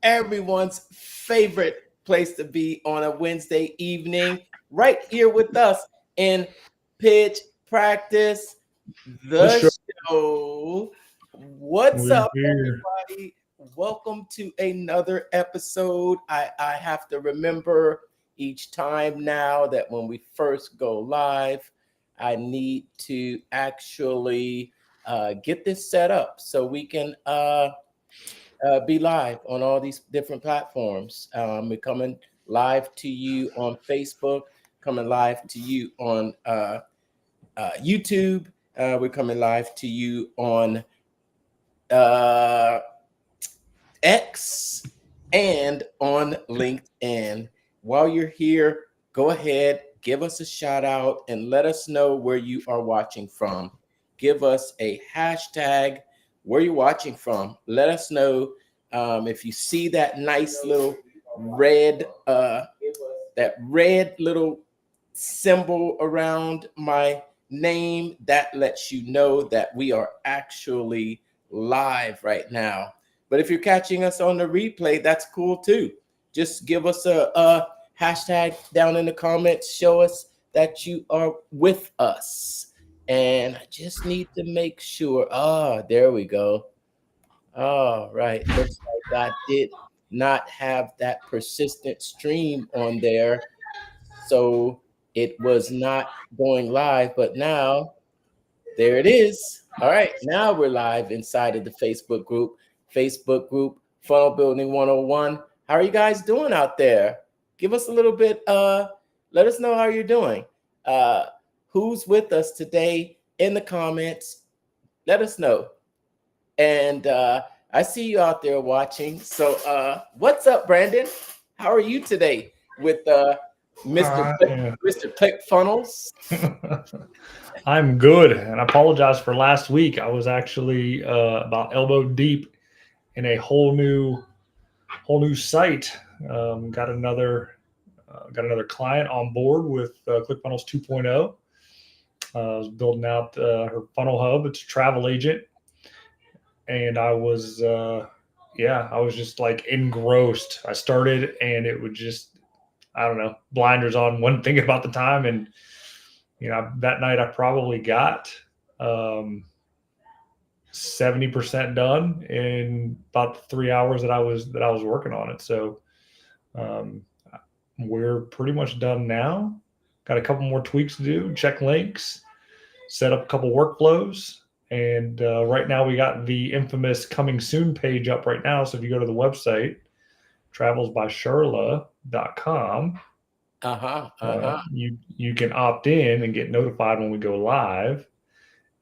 everyone's favorite place to be on a Wednesday evening, right here with us in Pitch Practice, The the show. show. What's We're up, here. everybody? Welcome to another episode. I have to remember each time now that when we first go live, I need to actually get this set up so we can be live on all these different platforms. We're coming live to you on Facebook, coming live to you on YouTube. We're coming live to you on uh, X and on LinkedIn. While you're here, go ahead, give us a shout out and let us know where you are watching from. Give us a hashtag where you're watching from. Let us know if you see that nice little red, that red little symbol around my name. That lets you know that we are actually live right now. But if you're catching us on the replay, that's cool too. Just give us a hashtag down in the comments. Show us that you are with us. And I just need to make sure. There we go. All right. Looks like I did not have that persistent stream on there. So it was not going live. But now there it is. All right, now we're live inside of the Facebook group, Funnel Building 101. How are you guys doing out there? Give us a little bit, let us know how you're doing. Who's with us today in the comments? Let us know. And I see you out there watching. So what's up, Brandon? How are you today with Mr. I, Mr. Clickfunnels? I'm good, and I apologize for last week. I was actually about elbow deep in a whole new site. Got another client on board with Clickfunnels 2.0. I was building out her funnel hub. It's a travel agent, and I was just like engrossed. I started, and it would just, I don't know, blinders on, wasn't thinking about the time. And, that night I probably got 70% done in about 3 hours that I was working on it. So um, we're pretty much done now. Got a couple more tweaks to do, check links, set up a couple workflows. And right now we got the infamous coming soon page up right now. So if you go to the website, travelsbysharla.com, you can opt in and get notified when we go live,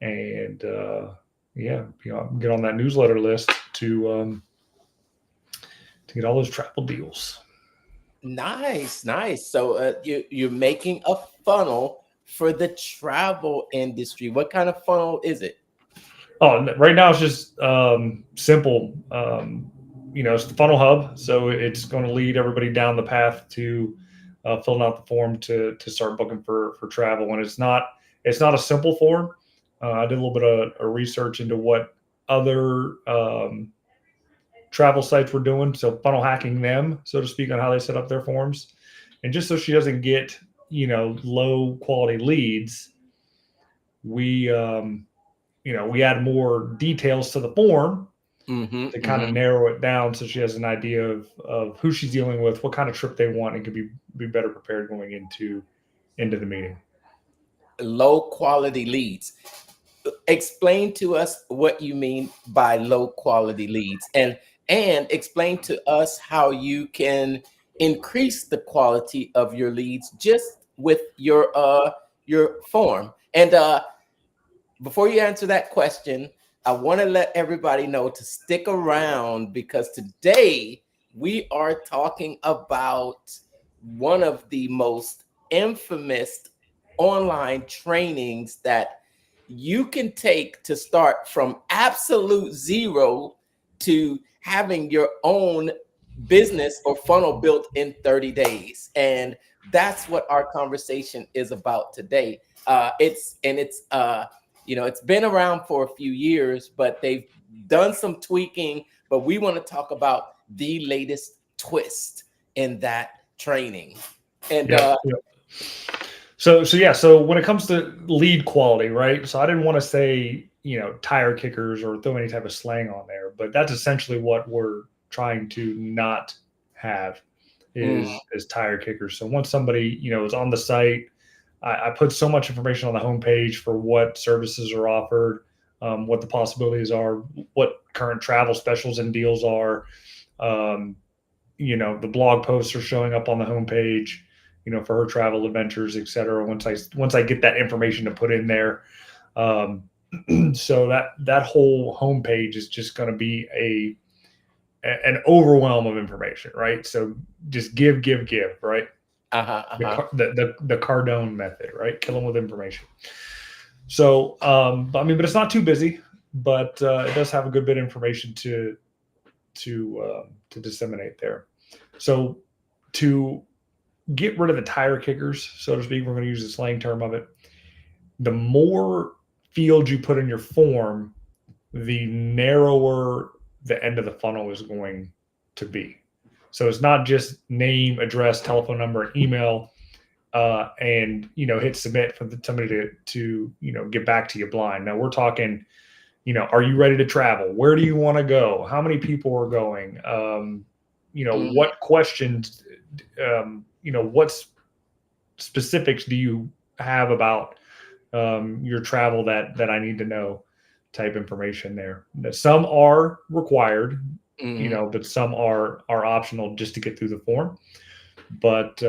and get on that newsletter list to get all those travel deals. Nice. So you're making a funnel for the travel industry. What kind of funnel is it? Oh, right now it's just simple. It's the funnel hub, so it's going to lead everybody down the path to filling out the form to start booking for travel. And it's not a simple form. I did a little bit of research into what other travel sites were doing, so funnel hacking them, so to speak, on how they set up their forms. And just so she doesn't get low quality leads, we add more details to the form to kind of narrow it down, so she has an idea of who she's dealing with, what kind of trip they want, and could be better prepared going into the meeting. Low quality leads. Explain to us what you mean by low quality leads, and explain to us how you can increase the quality of your leads just with your form. And before you answer that question, I want to let everybody know to stick around, because today we are talking about one of the most infamous online trainings that you can take to start from absolute zero to having your own business or funnel built in 30 days. And that's what our conversation is about today. It's been around for a few years, but they've done some tweaking. But we want to talk about the latest twist in that training. And Yeah. So when it comes to lead quality, right? So I didn't want to say, tire kickers or throw any type of slang on there, but that's essentially what we're trying to not have is tire kickers. So once somebody, is on the site, I put so much information on the homepage for what services are offered, what the possibilities are, what current travel specials and deals are. The blog posts are showing up on the homepage, for her travel adventures, et cetera. Once I get that information to put in there, so that whole homepage is just going to be an overwhelm of information, right? So just give, right? The Cardone method, right? Kill them with information. So, but it's not too busy, but it does have a good bit of information to disseminate there. So to get rid of the tire kickers, so to speak, we're going to use the slang term of it. The more fields you put in your form, the narrower the end of the funnel is going to be. So it's not just name, address, telephone number, and email, and hit submit for somebody to get back to you blind. Now we're talking, are you ready to travel? Where do you want to go? How many people are going? What questions? What specifics do you have about your travel that I need to know? Type information there. Some are required, but some are optional just to get through the form. But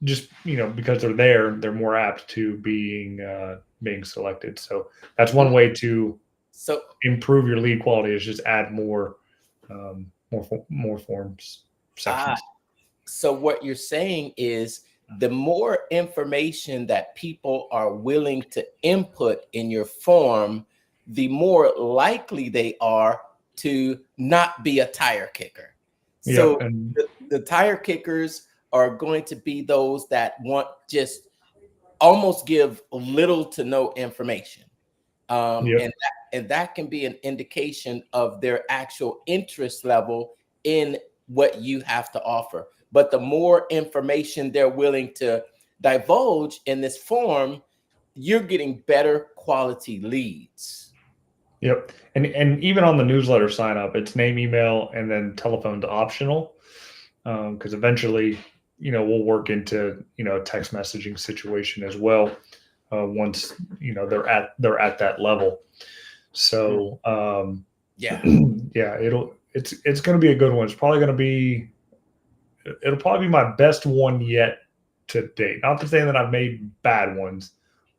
just because they're there, they're more apt to being selected. So that's one way to improve your lead quality is just add more forms sections. So what you're saying is the more information that people are willing to input in your form, the more likely they are to not be a tire kicker. So the tire kickers are going to be those that want just almost give little to no information. And that can be an indication of their actual interest level in what you have to offer. But the more information they're willing to divulge in this form, you're getting better quality leads. Yep. And even on the newsletter sign up, it's name, email, and then telephone's optional. Because eventually, we'll work into, a text messaging situation as well. Once, they're at that level. So, it's going to be a good one. It'll probably be my best one yet to date. Not to say that I've made bad ones,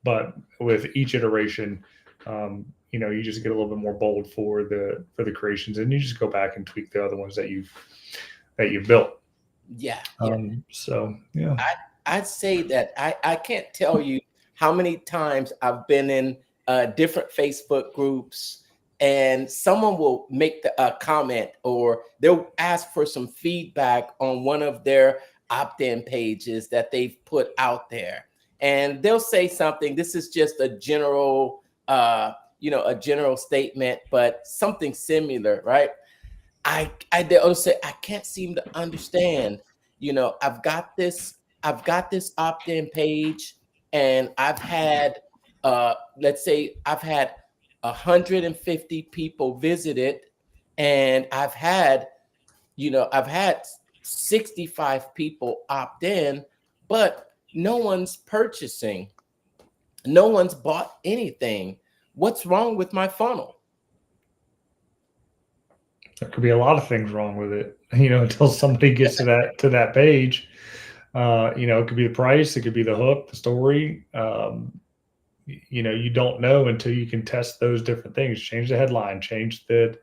but with each iteration, you just get a little bit more bold for the creations, and you just go back and tweak the other ones that you've built. I'd say that I can't tell you how many times I've been in different Facebook groups and someone will make a comment or they'll ask for some feedback on one of their opt-in pages that they've put out there. And they'll say something, this is just a general, a general statement, but something similar, right? They'll say, I can't seem to understand, I've got this opt-in page and I've had, let's say I've had 150 people visit it, and I've had 65 people opt in, but no one's purchasing. No one's bought anything. What's wrong with my funnel? There could be a lot of things wrong with it, until somebody gets to that page. It could be the price, it could be the hook, the story. You don't know until you can test those different things. Change the headline, change the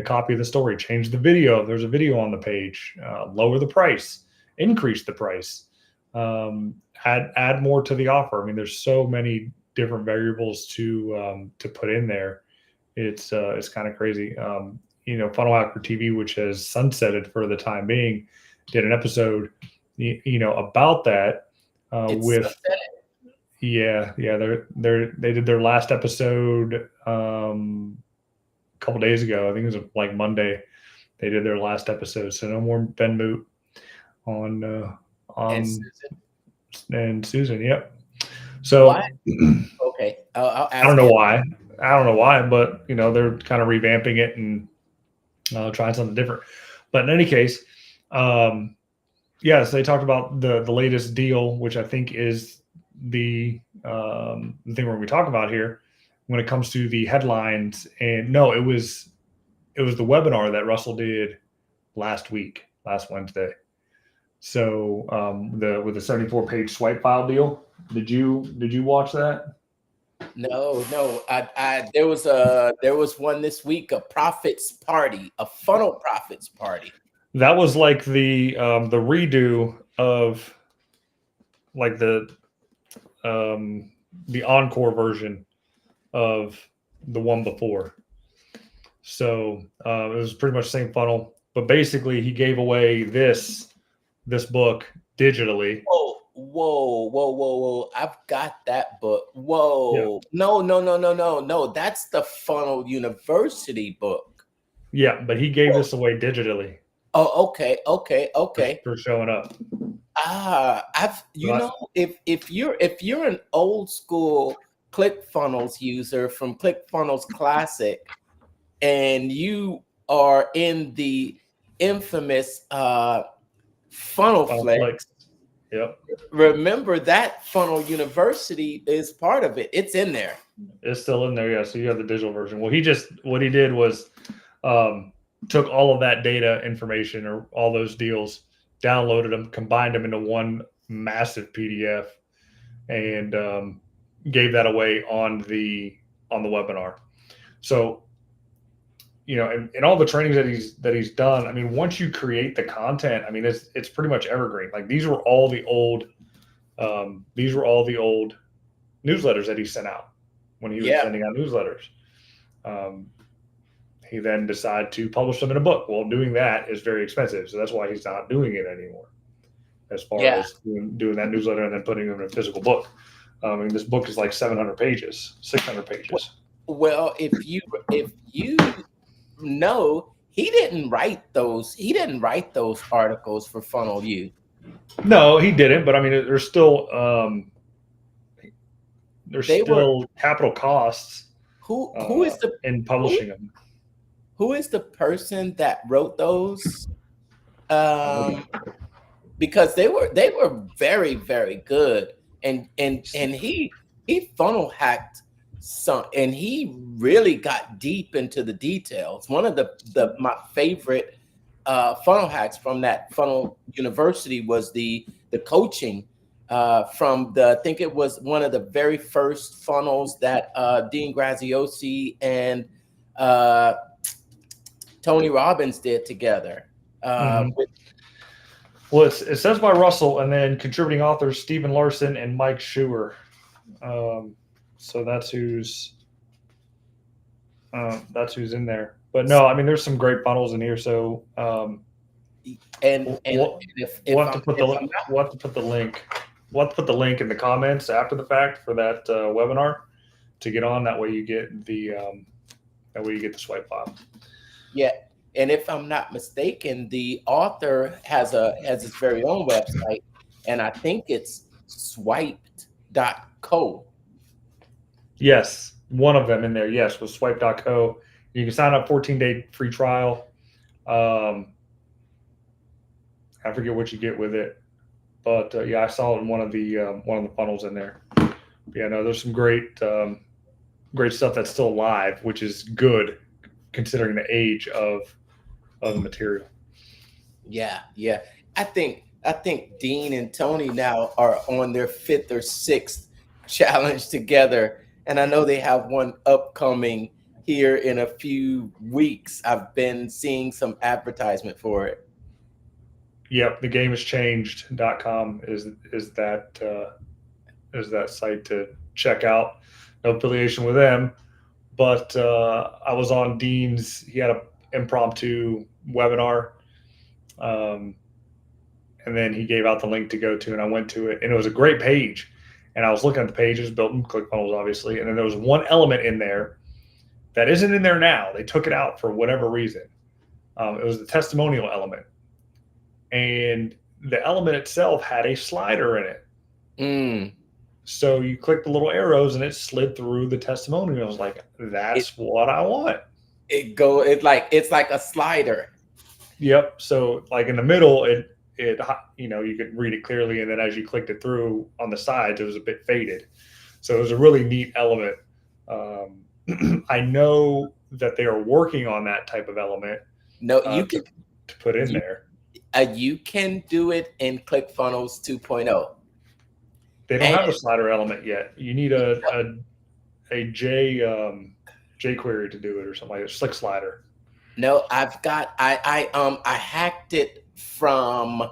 copy of the story, change the video if there's a video on the page, lower the price, increase the price, add more to the offer. There's so many different variables to put in there. It's kind of crazy. Funnel Hacker TV, which has sunsetted for the time being, did an episode about that with sunsetted. They did their last episode a couple days ago. I think it was like Monday. They did their last episode, so no more Ben Moot on And Susan, and Susan. Yep. So why? Okay, I'll I don't ask know you. why. I don't know why, but they're kind of revamping it and trying something different. But in any case, yes, they talked about the latest deal, which I think is the thing we're going to be talking about here when it comes to the headlines. And no, it was the webinar that Russell did last Wednesday. So with the 74-page swipe file deal, did you watch that? No. There was one this week, a profits party, a funnel profits party. That was like the redo of like the encore version of the one before. So it was pretty much the same funnel, but basically he gave away this book digitally. Whoa. I've got that book. Whoa. Yeah. No. That's the Funnel University book. Yeah, but he gave this away digitally. Oh, okay. For showing up. If you're an old school ClickFunnels user from ClickFunnels Classic, and you are in the infamous Funnel Flex. Yep. Remember that Funnel University is part of it. It's in there. It's still in there, yeah. So you have the digital version. Well, what he did was took all of that data information or all those deals, downloaded them, combined them into one massive PDF, and gave that away on the webinar. So, and all the trainings that he's done, I mean, once you create the content, I mean, it's pretty much evergreen. Like these were all the old newsletters that he sent out when he was sending out newsletters. He then decided to publish them in a book. Well, doing that is very expensive, so that's why he's not doing it anymore. As far as doing that newsletter and then putting them in a physical book. I mean, this book is like 700 pages, 600 pages. Well, if you know, he didn't write those articles for Funnel U. No, he didn't. But I mean, there's still capital costs. Who is in publishing them? Who is the person that wrote those? Because they were very, very good, and he funnel hacked some, and he really got deep into the details. One of my favorite funnel hacks from that Funnel University was the coaching from I think it was one of the very first funnels that Dean Graziosi and Tony Robbins did together. Well, it says by Russell, and then contributing authors Stephen Larson and Mike Schuer. So that's who's in there. But no, I mean, there's some great funnels in here. So we'll have to put the link. We'll have to put the link in the comments after the fact for that webinar to get on. That way you get the swipe file. Yeah. And if I'm not mistaken, the author has his very own website, and I think it's swiped.co. Yes, one of them in there, yes, was swipe.co. You can sign up 14-day free trial. I forget what you get with it, but I saw it in one of the funnels in there. Yeah, no, there's some great stuff that's still live, which is good considering the age of the material. Yeah. I think Dean and Tony now are on their 5th or 6th challenge together, and I know they have one upcoming here in a few weeks. I've been seeing some advertisement for it. Yep, the gamehachanged.com is that site to check out. No affiliation with them, but I was on Dean's. He had an impromptu webinar, and then he gave out the link to go to, and I went to it, and it was a great page. And I was looking at the pages built in ClickFunnels, obviously, and then there was one element in there that isn't in there now. They took it out for whatever reason, It was the testimonial element, and the element itself had a slider in it. So you click the little arrows and it slid through the testimonial. I was like, that's what I want. It's like a slider. Yep. So like in the middle, it you could read it clearly, and then as you clicked it through on the sides, it was a bit faded. So it was a really neat element. I know that they are working on that type of element. No, you can to put in there. You can do it in ClickFunnels 2.0. They don't have a slider element yet. You need a jQuery to do it or something like that. Slick slider. No, I've got I hacked it from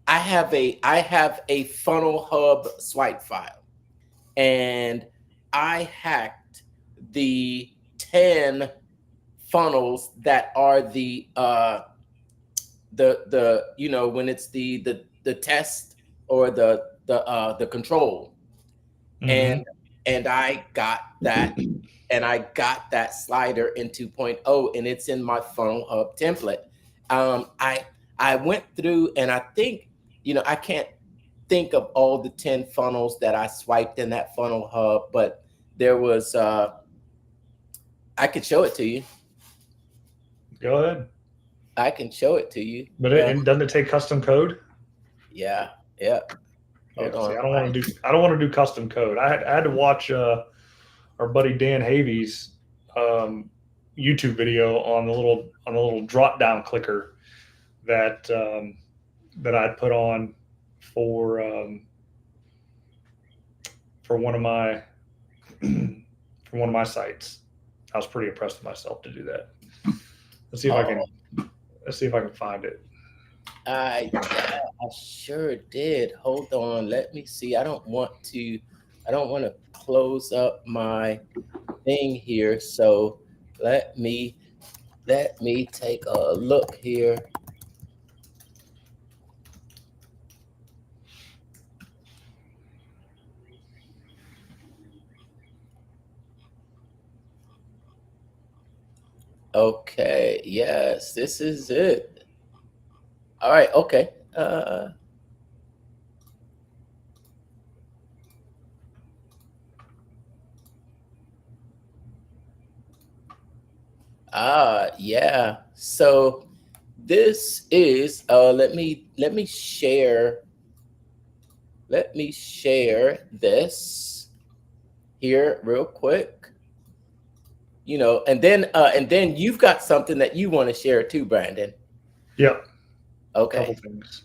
I have a funnel hub swipe file, and I hacked the 10 funnels that are the when it's the test or the control. Mm-hmm. And I got that and I got that slider in 2.0, and it's in my funnel hub template. I went through, and I think, I can't think of all the 10 funnels that I swiped in that funnel hub, but there was I could show it to you. Go ahead. I can show it to you. But doesn't it take custom code? Yeah. Hold on. See, I don't want to do custom code. I had to watch our buddy Dan Havey's YouTube video on the little drop down clicker that I'd put on for one of my sites. I was pretty impressed with myself to do that. Let's see if I can find it. I sure did. Hold on. Let me see. I don't want to close up my thing here. So let me take a look here. Okay. Yes, this is it. All right. Okay. Yeah. So this is let me share this here real quick. And then you've got something that you want to share too, Brandon. Yep. Okay. Couple things.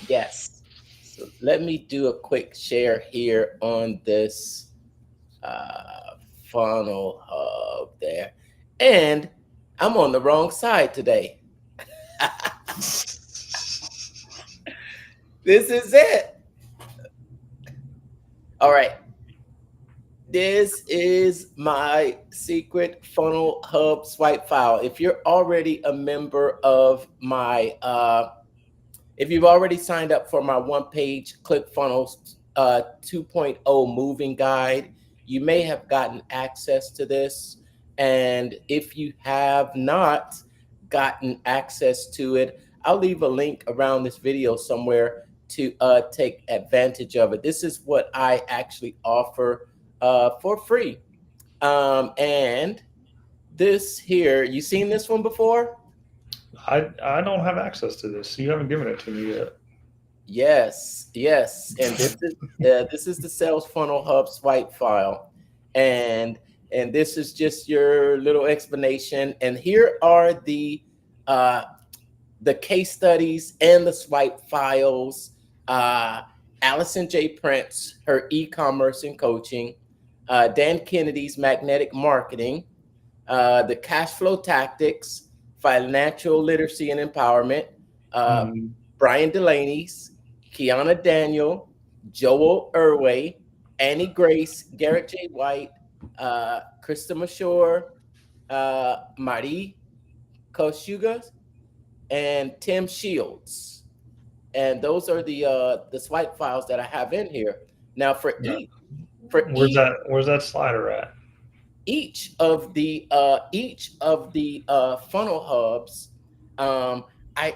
Yes. So let me do a quick share here on this funnel hub there. And I'm on the wrong side today. This is it. All right. This is my secret funnel hub swipe file. If you're already a member of my, if you've already signed up for my one-page ClickFunnels 2.0 moving guide, you may have gotten access to this. And if you have not gotten access to it, I'll leave a link around this video somewhere to take advantage of it. This is what I actually offer for free. And this here, you seen this one before? I don't have access to this. You haven't given it to me yet. Yes. And this is the sales funnel hub swipe file. And this is just your little explanation. And here are the case studies and the swipe files. Allison J. Prince, her e-commerce and coaching. Dan Kennedy's magnetic marketing. The cash flow tactics, financial literacy and empowerment. Brian Delaney's, Kiana Daniel, Joel Irway, Annie Grace, Garrett J. White, Krista Mashore, Marie Koshuga, and Tim Shields. And those are the swipe files that I have in here. Now where's that slider at? each of the funnel hubs,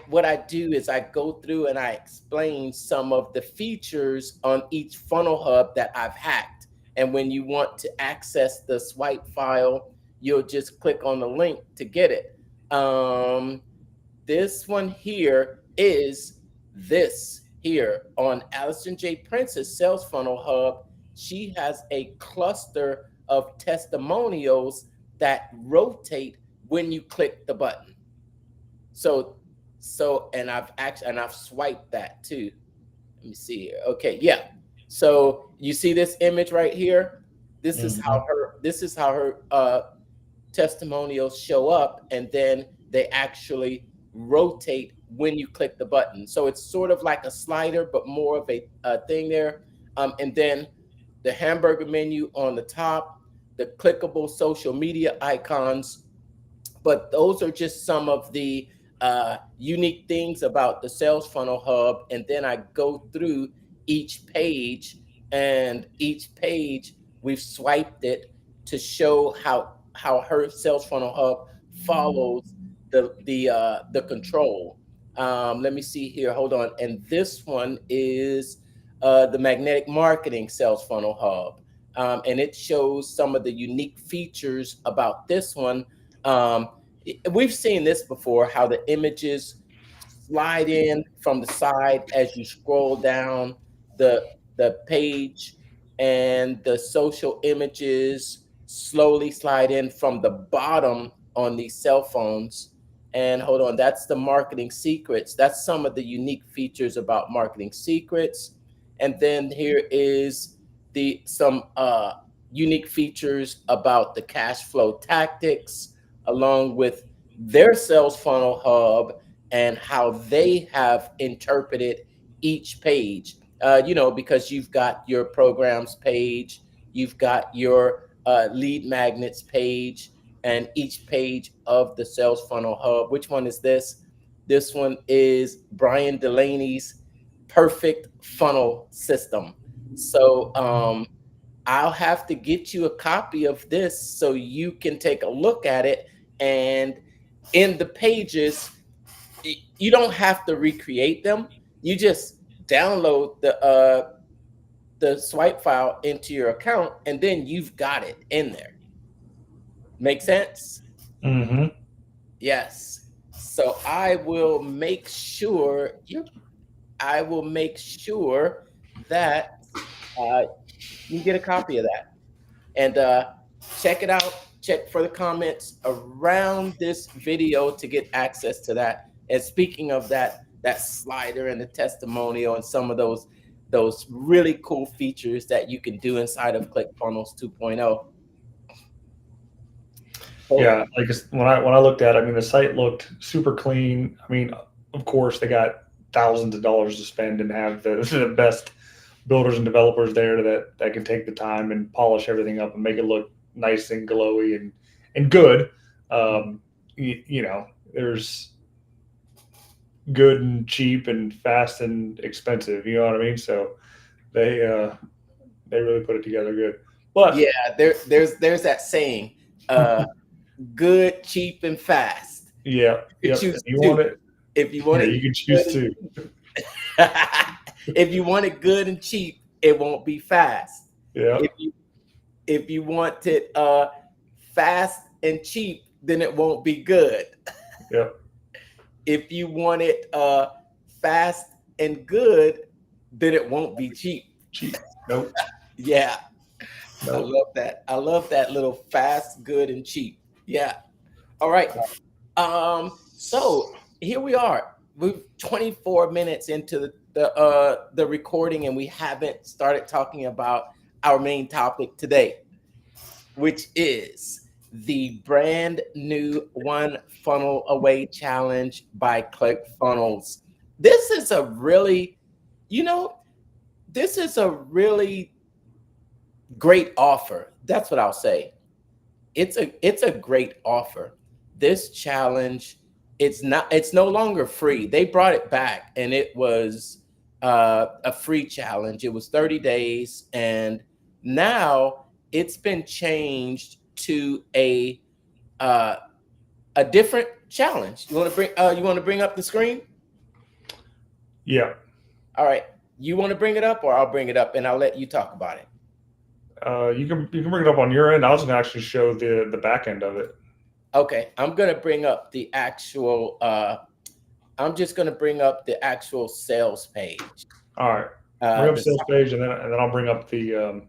what I do is I go through and I explain some of the features on each funnel hub that I've hacked. And when you want to access the swipe file, you'll just click on the link to get it. This one here is this here on Allison J. Prince's Sales Funnel Hub. She has a cluster of testimonials that rotate when you click the button. So, and I've swiped that too. Let me see here. Okay, yeah. So you see this image right here. This is how her testimonials show up, and then they actually rotate when you click the button. So it's sort of like a slider, but more of a thing there. And then the hamburger menu on the top, the clickable social media icons. But those are just some of the unique things about the Sales Funnel Hub. And then I go through each page, and each page we've swiped it to show how her Sales Funnel Hub follows the control. Let me see here. Hold on. And this one is the Magnetic Marketing Sales Funnel Hub. And it shows some of the unique features about this one. We've seen this before, how the images slide in from the side as you scroll down the page, and the social images slowly slide in from the bottom on these cell phones. And hold on, that's the marketing secrets. That's some of the unique features about marketing secrets. And then here is some unique features about the cash flow tactics, along with their sales funnel hub and how they have interpreted each page. Because you've got your programs page, you've got your lead magnets page, and each page of the sales funnel hub. Which one is this? This one is Brian Delaney's perfect funnel system. So I'll have to get you a copy of this so you can take a look at it. And in the pages, you don't have to recreate them. You just download the swipe file into your account, and then you've got it in there. Make sense? Mm-hmm. Yes. So I will make sure that you get a copy of that. And check it out. Check for the comments around this video to get access to that. And speaking of that slider and the testimonial and some of those really cool features that you can do inside of ClickFunnels 2.0. Yeah, like when I looked at it, I mean, the site looked super clean. I mean, of course, they got thousands of dollars to spend and have the best builders and developers there that can take the time and polish everything up and make it look nice and glowy and good. There's good and cheap and fast and expensive. You know what I mean? So they really put it together good. But yeah, there's that saying, good, cheap, and fast. Yeah, If yep. You want it. If you want it, you can choose two. If you want it good and cheap, it won't be fast. Yeah. If you want it fast and cheap, then it won't be good. Yep. If you want it fast and good, then it won't be cheap. Cheap. Nope. Yeah. Nope. I love that. I love that little fast, good, and cheap. Yeah. All right. So here we are. We're 24 minutes into the recording, and we haven't started talking about our main topic today, which is the brand new One Funnel Away Challenge by ClickFunnels. This is a really great offer. That's what I'll say. It's a great offer. This challenge, it's no longer free. They brought it back, and it was a free challenge. It was 30 days, and now it's been changed to a different challenge. You want to bring up the screen? Yeah. All right. You want to bring it up, or I'll bring it up and I'll let you talk about it. You can bring it up on your end. I was going to actually show the back end of it. Okay, I'm going to bring up the actual. I'm just going to bring up the actual sales page. All right. Bring up the sales page, and then I'll bring up the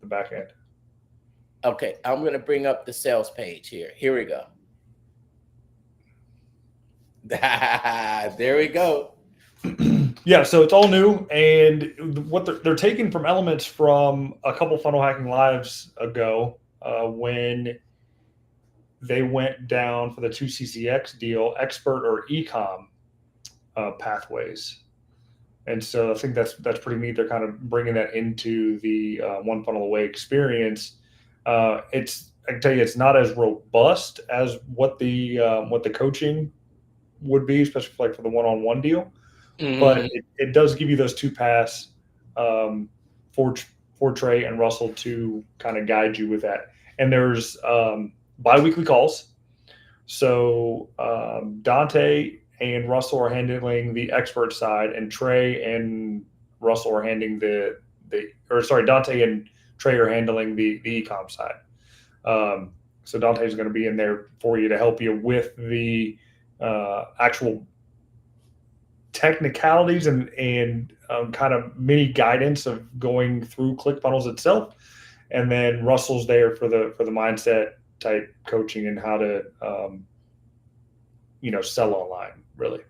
back end. Okay, I'm going to bring up the sales page here. Here we go. There we go. Yeah, so it's all new, and what they're taking from elements from a couple funnel hacking lives ago when they went down for the 2CCX deal, expert or ecom pathways. And so I think that's pretty neat. They're kind of bringing that into the one funnel away experience. I can tell you, it's not as robust as what the coaching would be, especially for the one-on-one deal. Mm-hmm. But it does give you those two paths for Trey and Russell to kind of guide you with that. And there's bi-weekly calls. So Dante and Russell are handling the expert side, and Trey and Russell are handling Dante and Trey are handling the ecom side. So Dante's going to be in there for you to help you with the actual technicalities and kind of mini guidance of going through Clickfunnels itself. And then Russell's there for the mindset type coaching and how to sell online, really.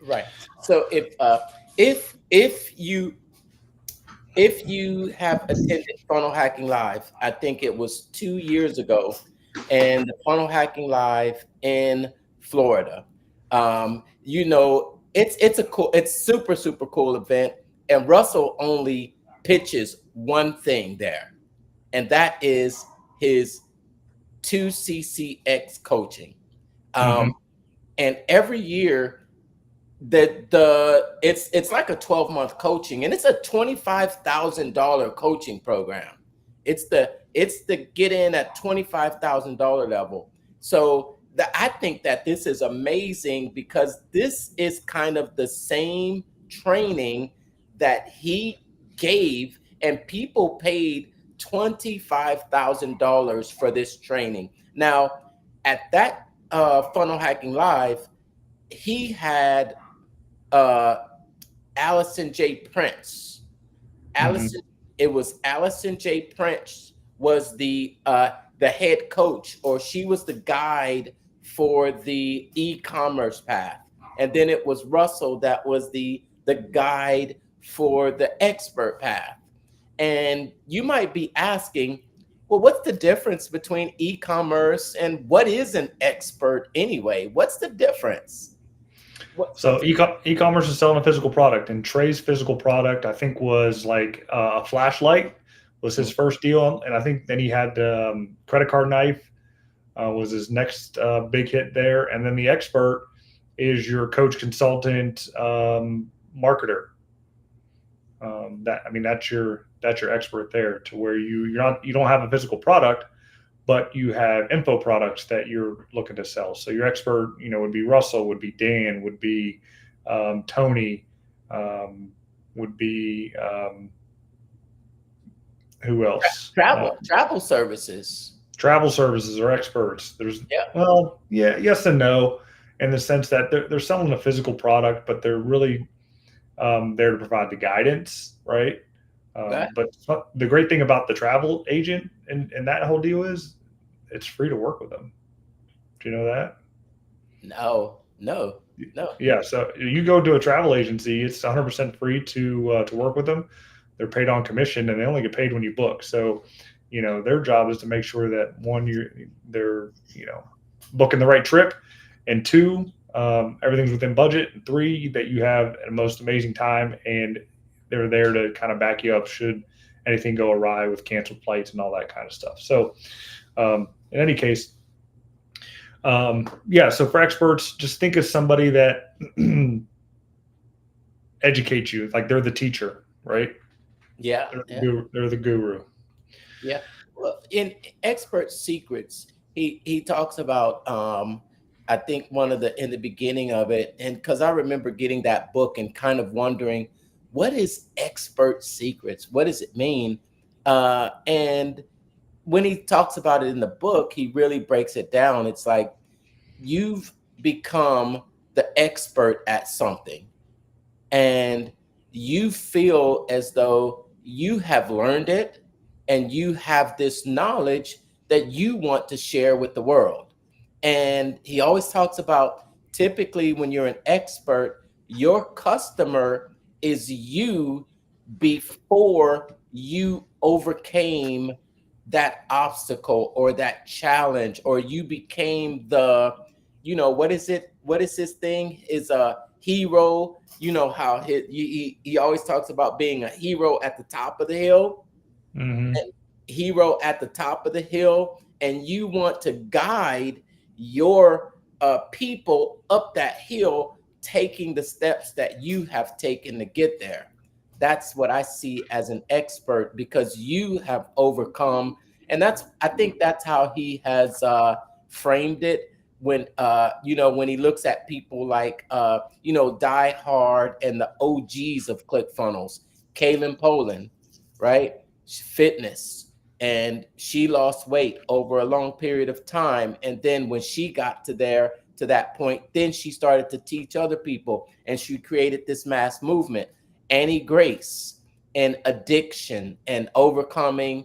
Right. So if you have attended Funnel Hacking Live, I think it was 2 years ago, and the Funnel Hacking Live in Florida, it's super cool event, and Russell only pitches one thing there, and that is his 2CCX coaching. And every year it's like a 12-month coaching, and it's a $25,000 coaching program. It's the get in at $25,000 level. So I think that this is amazing, because this is kind of the same training that he gave, and people paid $25,000 for this training. Now, at that Funnel Hacking Live, he had Allison J. Prince. It was Allison J. Prince was the head coach, or she was the guide for the e-commerce path, and then it was Russell that was the guide for the expert path. And you might be asking, well, what's the difference between e-commerce and what is an expert anyway? What's the difference? So e-commerce is selling a physical product, and Trey's physical product, I think, was like a flashlight was his first deal. And I think then he had credit card knife was his next big hit there. And then the expert is your coach, consultant, marketer. That's your expert there, to where you don't have a physical product, but you have info products that you're looking to sell. So your expert, would be Russell, would be Dan, would be Tony, would be who else? Travel services. Travel services are experts. Yes and no, in the sense that they're selling a physical product, but they're really there to provide the guidance, right? But the great thing about the travel agent and that whole deal is it's free to work with them. Do you know that? No. Yeah. So you go to a travel agency, it's 100% free to work with them. They're paid on commission, and they only get paid when you book. So, their job is to make sure that one, they're booking the right trip, and two, everything's within budget, and three, that you have the most amazing time, and they're there to kind of back you up should anything go awry with canceled flights and all that kind of stuff. So in any case, so for experts, just think of somebody that educates you, like they're the teacher, right? Yeah. They're the guru. Yeah. Well, in Expert Secrets, he talks about I think one of the in the beginning of it, and because I remember getting that book and kind of wondering, what is Expert Secrets? What does it mean? And when he talks about it in the book, he really breaks it down. It's like you've become the expert at something, and you feel as though you have learned it and you have this knowledge that you want to share with the world. And he always talks about, typically when you're an expert, your customer is you before you overcame that obstacle or that challenge, or you became the, what is it, what is this thing, is a hero. You know how he always talks about being a hero at the top of the hill. Mm-hmm. Hero at the top of the hill, and you want to guide your people up that hill, taking the steps that you have taken to get there. That's what I see as an expert, because you have overcome. And I think that's how he has framed it, when when he looks at people like Die Hard and the OGs of ClickFunnels, Kaylin Poland, right? Fitness, and she lost weight over a long period of time, and then when she got to that point, then she started to teach other people, and she created this mass movement. Annie Grace, and addiction and overcoming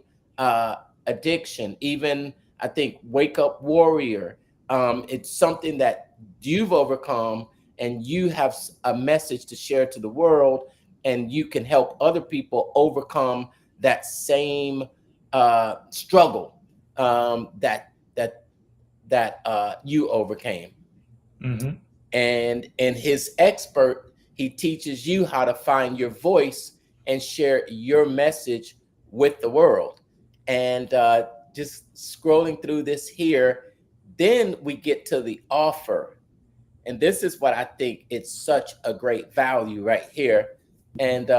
addiction. Even I think Wake Up Warrior, it's something that you've overcome, and you have a message to share to the world, and you can help other people overcome that same struggle that you overcame. Mm-hmm. And in his expert, he teaches you how to find your voice and share your message with the world. And just scrolling through this here, then we get to the offer. And this is what I think, it's such a great value right here. And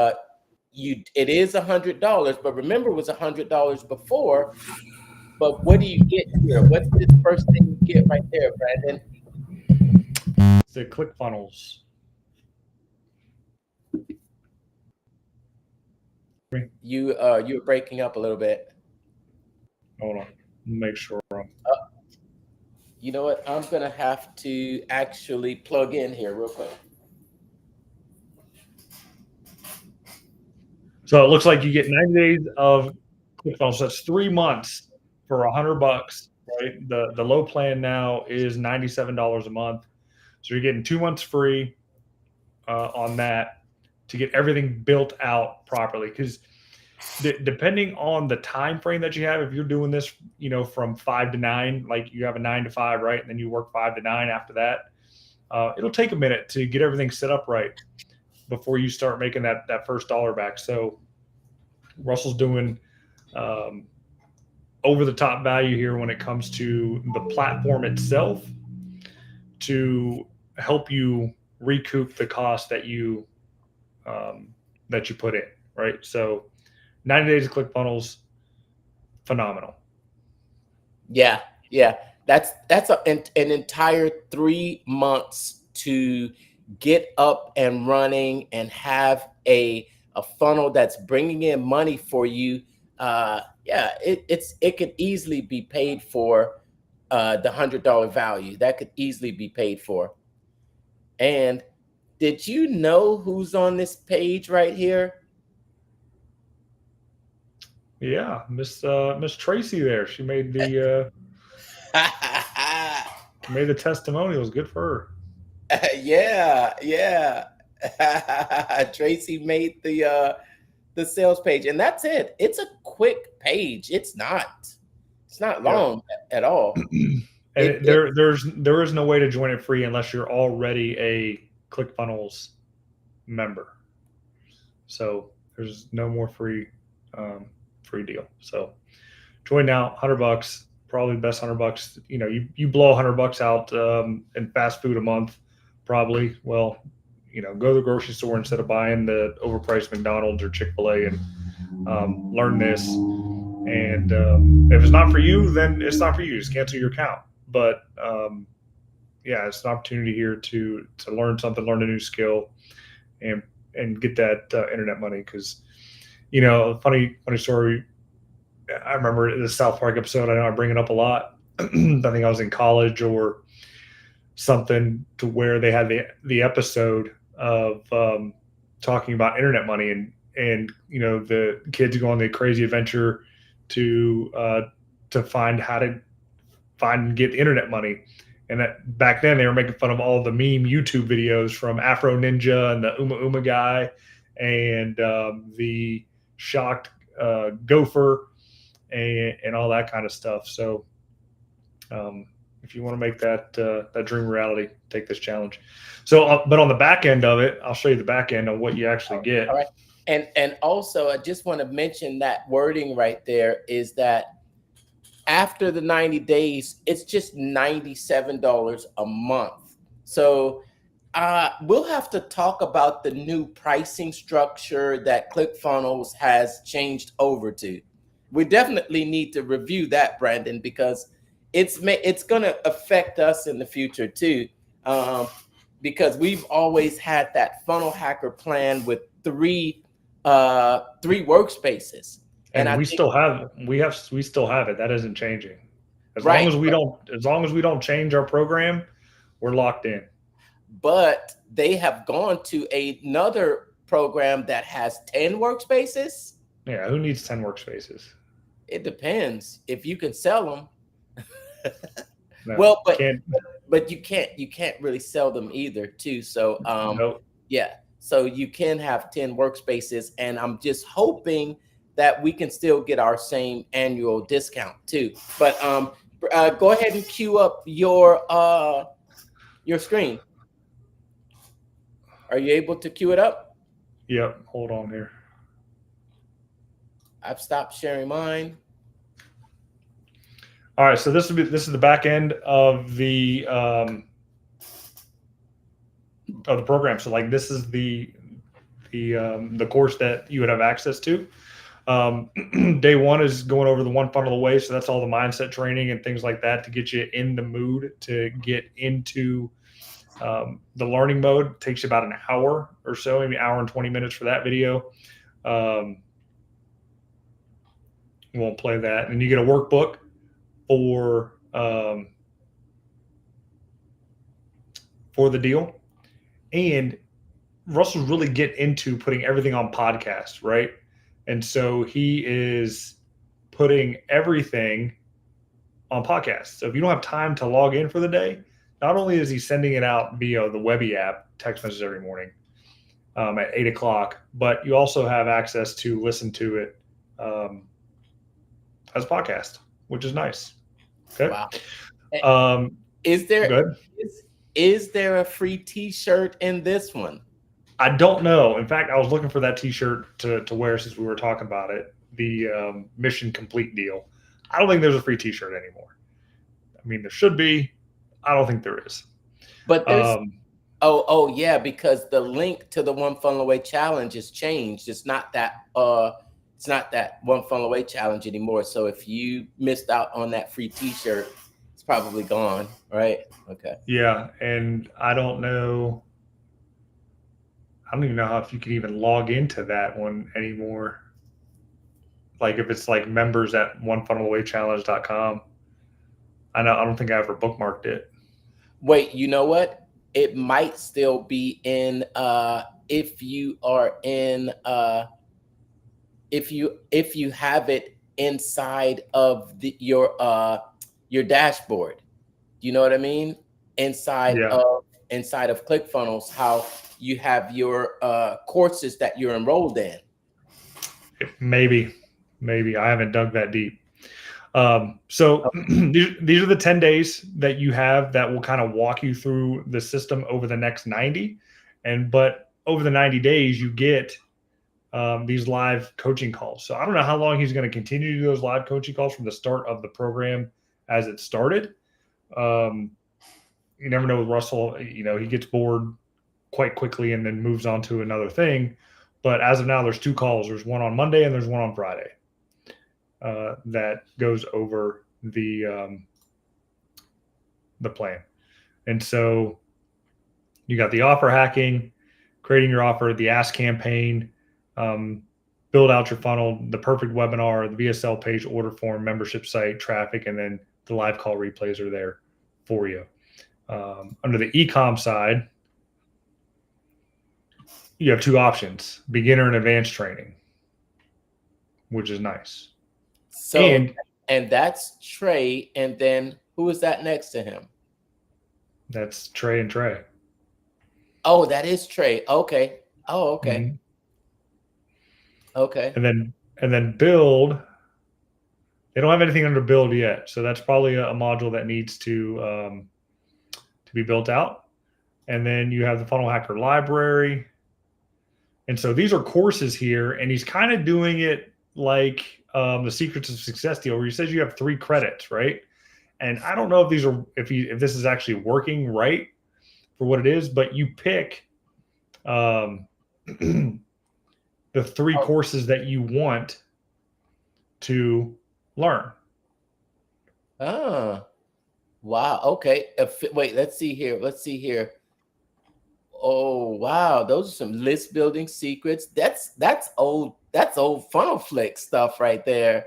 it is $100, but remember, it was $100 before. But what do you get here? What's this first thing you get right there, Brandon? The ClickFunnels. You're breaking up a little bit. Hold on, make sure. You know what? I'm gonna have to actually plug in here real quick. So it looks like you get 90 days of ClickFunnels. So that's 3 months for $100, right? The low plan now is $97 a month. So you're getting 2 months free on that to get everything built out properly. Because depending on the time frame that you have, if you're doing this, from 5 to 9, like you have a 9 to 5, right, and then you work 5 to 9 after that, it'll take a minute to get everything set up right before you start making that first dollar back. So Russell's doing over the top value here when it comes to the platform itself, to help you recoup the cost that you put in, right? So 90 days of ClickFunnels, phenomenal. Yeah. That's an entire 3 months to get up and running and have a funnel that's bringing in money for you. It could easily be paid for. The $100 value that could easily be paid for. And did you know who's on this page right here? Yeah, Miss Tracy there. She made the made the testimonials. Good for her. Yeah. Tracy made the sales page, and that's it. It's a quick page. It's not long at all. And there is no way to join it free unless you're already a ClickFunnels member. So there's no more free deal. So join now, $100, probably the best $100. You blow $100 out in fast food a month, probably. Well, go to the grocery store instead of buying the overpriced McDonald's or Chick-fil-A, and learn this. And if it's not for you, then it's not for you. Just cancel your account. But yeah, it's an opportunity here to learn something, learn a new skill, and get that internet money. Because, you know, funny story. I remember the South Park episode. I know I bring it up a lot. I think I was in college or something, to where they had the episode of talking about internet money, and you know, the kids go on the crazy adventure to find how to find and get internet money. And that back then they were making fun of all the meme YouTube videos from Afro Ninja and the Uma Uma guy and the shocked gopher and all that kind of stuff. So if you want to make that dream reality, take this challenge. So, but on the back end of it, I'll show you the back end of what you actually get. All right. And also, I just want to mention that wording right there is that after the 90 days, it's just $97 a month. So we'll have to talk about the new pricing structure that Clickfunnels has changed over to. We definitely need to review that, Brandon, because it's going to affect us in the future too, because we've always had that funnel hacker plan with three workspaces. And we still have it. That isn't changing. As Right. long as we don't change our program, we're locked in. But they have gone to another program that has 10 workspaces. Yeah, who needs 10 workspaces? It depends if you can sell them. No, well, but you can't really sell them either too. So nope. Yeah, so you can have 10 workspaces, and I'm just hoping that we can still get our same annual discount too. But go ahead and queue up your screen. Are you able to queue it up? Yep. Hold on here. I've stopped sharing mine. All right. So this is the back end of the program. So like this is the course that you would have access to. Day one is going over the one funnel away. So that's all the mindset training and things like that to get you in the mood to get into the learning mode. It takes you about an hour or so, maybe an hour and 20 minutes for that video. We won't play that. And you get a workbook for the deal. And Russell's really getting into putting everything on podcast, right? And so he is putting everything on podcasts. So if you don't have time to log in for the day, not only is he sending it out via the Webby app, text messages every morning at 8 o'clock, but you also have access to listen to it as a podcast, which is nice. Okay. Wow. Is there a free T-shirt in this one? I don't know. In fact, I was looking for that T-shirt to wear since we were talking about it, the Mission Complete deal. I don't think there's a free T-shirt anymore. I mean, there should be. I don't think there is. But there's yeah, because the link to the One Funnel Away challenge has changed. It's not that One Funnel Away challenge anymore. So if you missed out on that free T-shirt, it's probably gone, right? Okay. Yeah, and I don't know. I don't even know if you can even log into that one anymore. Like if it's like members at onefunnelawaychallenge.com. I don't think I ever bookmarked it. Wait, you know what? It might still be in if you are in if you have it inside of your dashboard. You know what I mean? Inside of ClickFunnels, how you have your courses that you're enrolled in. Maybe I haven't dug that deep. So these are the 10 days that you have that will kind of walk you through the system over the next 90. But over the 90 days, you get these live coaching calls. So I don't know how long he's going to continue to do those live coaching calls from the start of the program as it started. You never know with Russell, you know, he gets bored quite quickly and then moves on to another thing. But as of now, there's 2 calls. There's one on Monday and there's one on Friday. that goes over the plan. And so you got the offer hacking, creating your offer, the ask campaign, build out your funnel, the perfect webinar, the VSL page, order form, membership site, traffic, and then the live call replays are there for you. Under the Ecom side, you have two options: beginner and advanced training, which is nice. So, and that's Trey. And then who is that next to him? That's Trey and Trey. Oh, that is Trey. Okay. Oh, okay. Mm-hmm. Okay. And then build. They don't have anything under build yet, so that's probably a module that needs to be built out. And then you have the Funnel Hacker Library. And so these are courses here, and he's kind of doing it like the Secrets of Success deal, where he says you have 3 credits, right? And I don't know if these are if this is actually working right for what it is, but you pick the 3 courses that you want to learn. Oh, wow. Okay. Wait, let's see here. Oh, wow. Those are some list building secrets. That's old funnel flick stuff right there.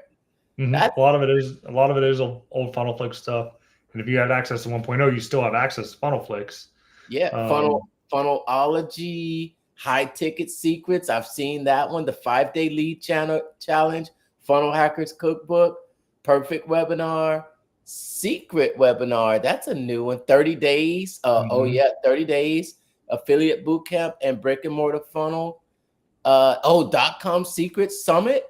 Mm-hmm. A lot of it is old funnel flick stuff. And if you have access to 1.0, you still have access to funnel flicks. Yeah. Funnelology, high ticket secrets. I've seen that one. The 5-day lead challenge, Funnel Hackers Cookbook, perfect webinar, secret webinar. That's a new one. 30 days. Oh yeah, 30 days. Affiliate bootcamp and brick and mortar funnel. .com secret summit.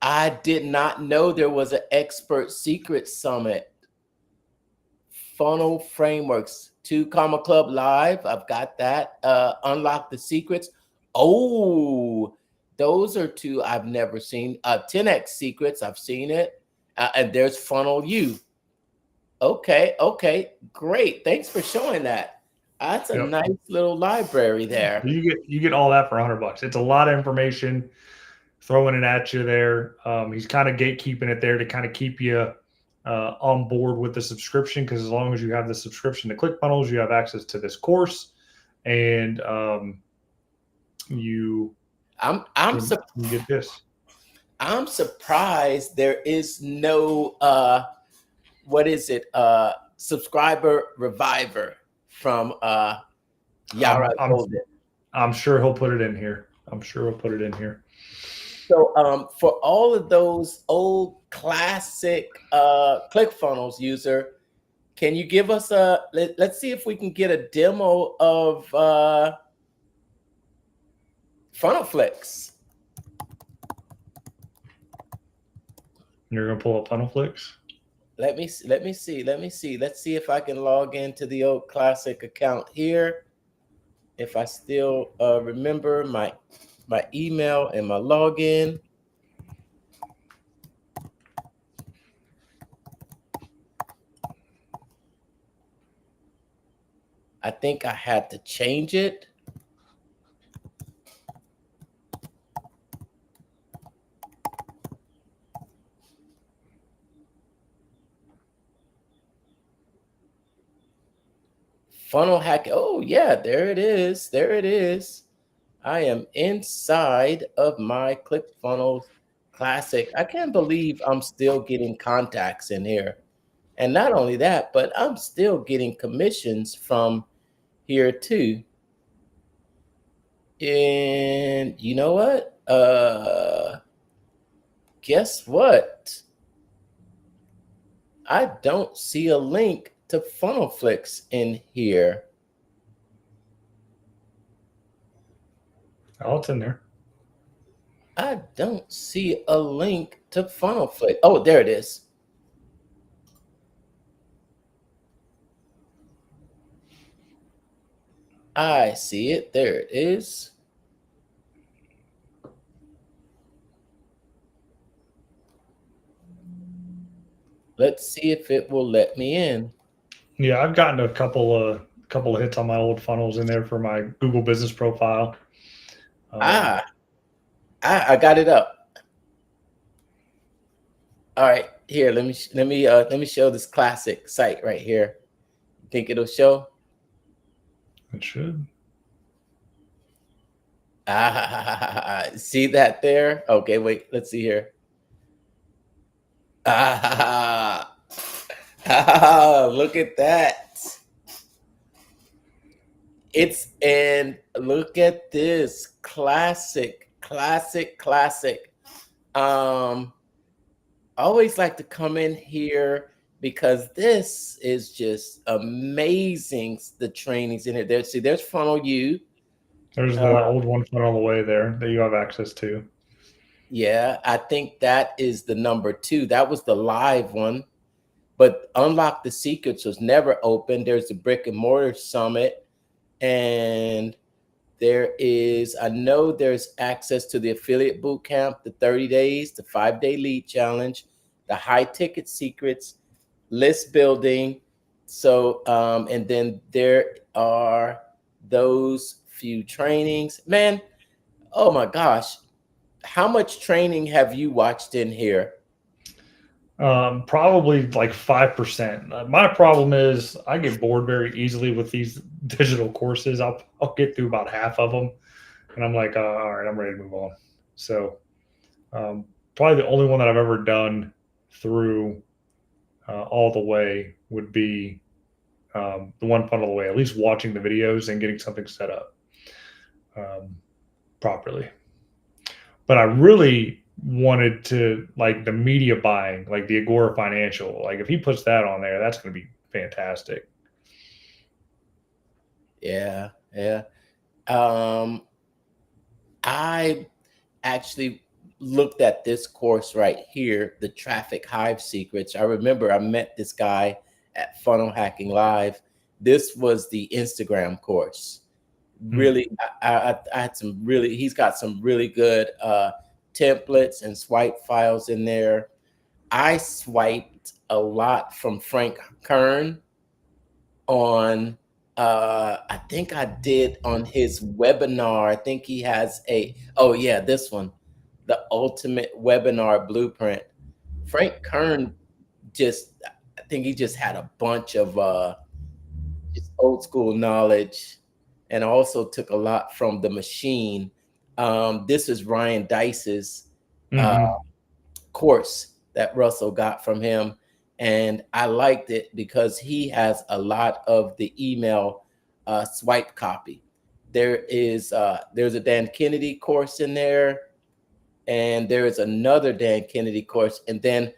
I did not know there was an expert secret summit. Funnel frameworks, 2 Comma Club Live. I've got that. Unlock the secrets. Oh, those are 2 I've never seen. 10x secrets. I've seen it. And there's Funnel U. Okay, great. Thanks for showing that. That's a nice little library there. You get all that for $100. It's a lot of information throwing it at you there. He's kind of gatekeeping it there to kind of keep you on board with the subscription, because as long as you have the subscription to ClickFunnels, you have access to this course, and you get this. I'm surprised there is no subscriber reviver from Yara Golden. I'm sure he'll put it in here. So for all of those old classic ClickFunnels user, can you give us let's see if we can get a demo of Funnel Flicks. You're gonna pull up Funnel Flicks? Let me see. Let's see if I can log into the old classic account here. If I still remember my email and my login. I think I had to change it. Funnel hack. Oh yeah, there it is. I am inside of my ClickFunnels Classic. I can't believe I'm still getting contacts in here. And not only that, but I'm still getting commissions from here too. And you know what? Guess what? I don't see a link to Funnel Flicks in here. Oh, it's in there. I don't see a link to Funnel Flicks. Oh, there it is. I see it. There it is. Let's see if it will let me in. Yeah, I've gotten a couple of hits on my old funnels in there for my Google business profile. I got it up. All right, here. Let me show this classic site right here. You think it'll show? It should. See that there? Okay, wait. Let's see here. Look at that. And look at this classic. I always like to come in here because this is just amazing. The trainings in here. There's Funnel U. There's the old one on the way there that you have access to. Yeah, I think that is the number 2. That was the live one. But Unlock the Secrets was never open. There's the Brick and Mortar Summit. And I know there's access to the Affiliate Bootcamp, the 30 days, the 5-day lead challenge, the high ticket secrets, list building. So, and then there are those few trainings. Man, oh my gosh. How much training have you watched in here? Probably like 5%. My problem is I get bored very easily with these digital courses. I'll get through about half of them, and I'm like, all right, I'm ready to move on. So, probably the only one that I've ever done through all the way would be the one funnel the way. At least watching the videos and getting something set up properly. But I really wanted to, like, the media buying, like the Agora Financial. Like, if he puts that on there, that's going to be fantastic. Yeah. I actually looked at this course right here, the Traffic Hive Secrets. I remember I met this guy at Funnel Hacking Live. This was the Instagram course. Really, I had he's got some really good templates and swipe files in there. I swiped a lot from Frank Kern on, I think I did on his webinar. I think he has this one, the Ultimate Webinar Blueprint. Frank Kern I think he just had a bunch of just old school knowledge, and also took a lot from The Machine. This is Ryan Dice's course that Russell got from him. And I liked it because he has a lot of the email swipe copy. There's a Dan Kennedy course in there, and there is another Dan Kennedy course. And then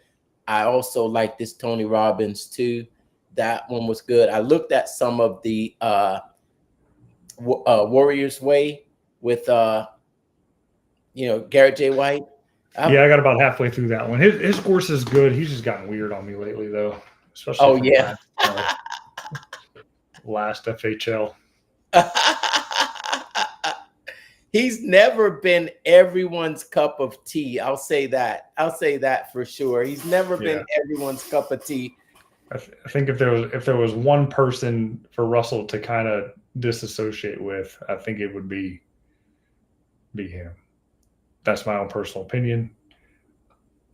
I also like this Tony Robbins too. That one was good. I looked at some of the Warriors Way with Garrett J. White. I got about halfway through that one. His course is good. He's just gotten weird on me lately, though. Especially last FHL. He's never been everyone's cup of tea. I'll say that for sure. He's never been everyone's cup of tea. I think if there was one person for Russell to kind of disassociate with, I think it would be him. That's my own personal opinion.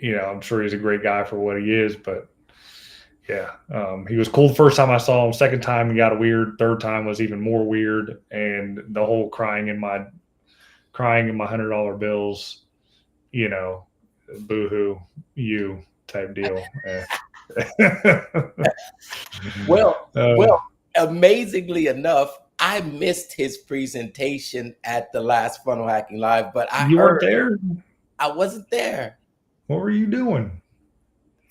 I'm sure he's a great guy for what he is, but he was cool the first time I saw him. Second time he got weird. Third time was even more weird, and the whole crying in my $100 bills, boohoo you type deal. Well, amazingly enough, I missed his presentation at the last Funnel Hacking Live, but you weren't there. I wasn't there. What were you doing?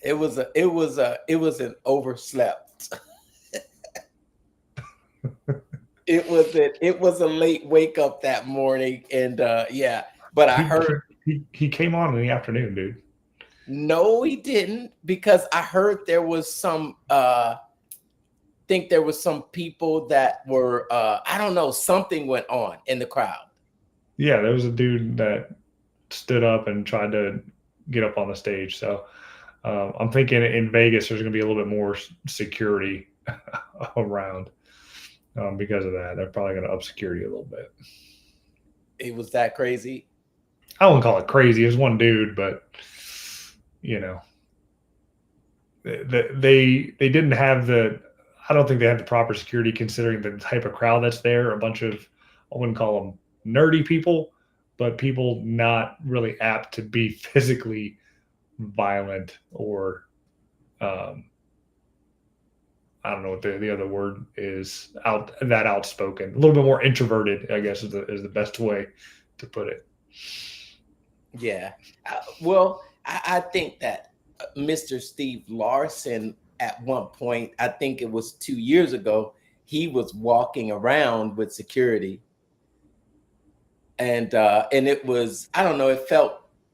It was an overslept. It was a late wake up that morning, and but I heard he came on in the afternoon, dude. No, he didn't, because I heard there was some think there was some people that were I don't know, something went on in the crowd. Yeah, there was a dude that stood up and tried to get up on the stage. So I'm thinking in Vegas there's going to be a little bit more security around because of that. They're probably going to up security a little bit. It was that crazy? I wouldn't call it crazy. It was one dude, but they didn't have I don't think they had the proper security considering the type of crowd that's there. A bunch of, I wouldn't call them nerdy people, but people not really apt to be physically violent or I don't know what the other word is, outspoken, a little bit more introverted, I guess is the best way to put it. Yeah. Well, I think that Mr. Steve Larson, at one point, I think it was 2 years ago, he was walking around with security. And it was, I don't know,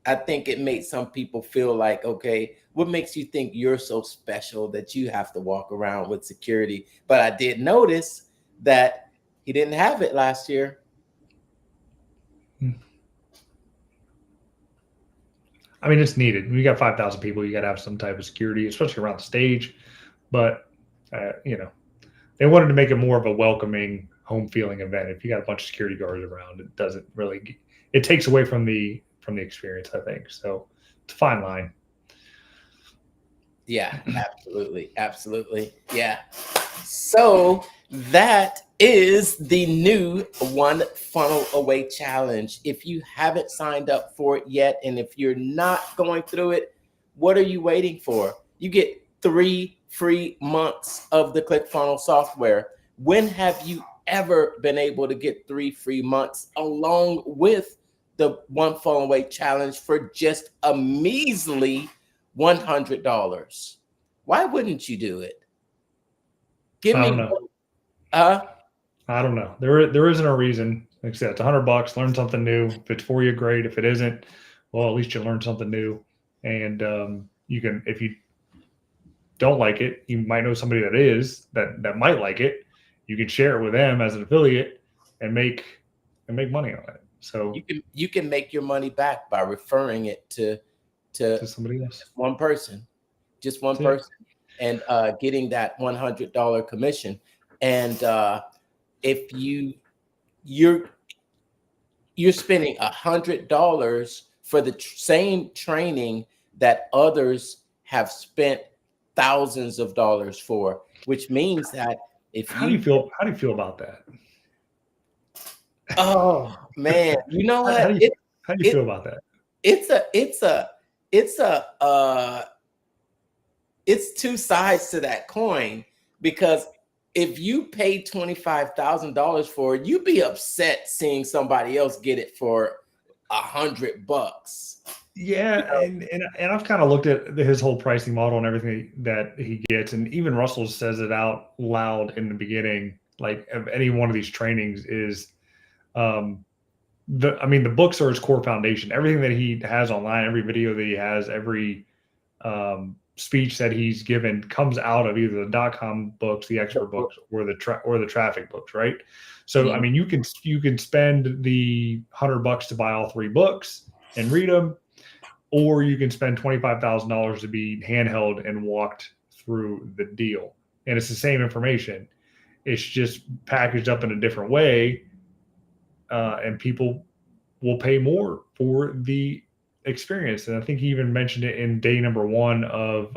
I think it made some people feel like, okay, what makes you think you're so special that you have to walk around with security? But I did notice that he didn't have it last year. I mean, it's needed. When you got 5,000 people, you got to have some type of security, especially around the stage. But, they wanted to make it more of a welcoming, home feeling event. If you got a bunch of security guards around, it doesn't really, it takes away from the experience, I think. So it's a fine line. Yeah, absolutely. Absolutely. Yeah. So that is the new One Funnel Away Challenge. If you haven't signed up for it yet, and if you're not going through it, what are you waiting for? You get 3 free months of the Clickfunnels software. When have you ever been able to get 3 free months along with the One Funnel Away Challenge for just a measly $100? Why wouldn't you do it? Give I me don't know. I don't know. There isn't a reason. Like I said, it's $100. Learn something new. If it's for you, great. If it isn't, well, at least you learn something new. And you can, if you don't like it, you might know somebody that might like it. You can share it with them as an affiliate and make money on it. So you can make your money back by referring it to somebody else, just one person, and getting that $100 commission. And if you're spending $100 for the same training that others have spent thousands of dollars for, which means that if how do you feel about that? Oh man, you know what? How do you feel about that? It's two sides to that coin, because if you pay $25,000 for it, you'd be upset seeing somebody else get it for $100. Yeah, you know? and I've kind of looked at his whole pricing model and everything that he gets, and even Russell says it out loud in the beginning, like of any one of these trainings is, the books are his core foundation. Everything that he has online, every video that he has, every speech that he's given comes out of either the .com books, the expert books, or the traffic books, right? So Mm-hmm. I mean, you can spend the $100 to buy all 3 books and read them, or you can spend $25,000 to be handheld and walked through the deal, and it's the same information. It's just packaged up in a different way, and people will pay more for the experience. And I think he even mentioned it in day number 1 of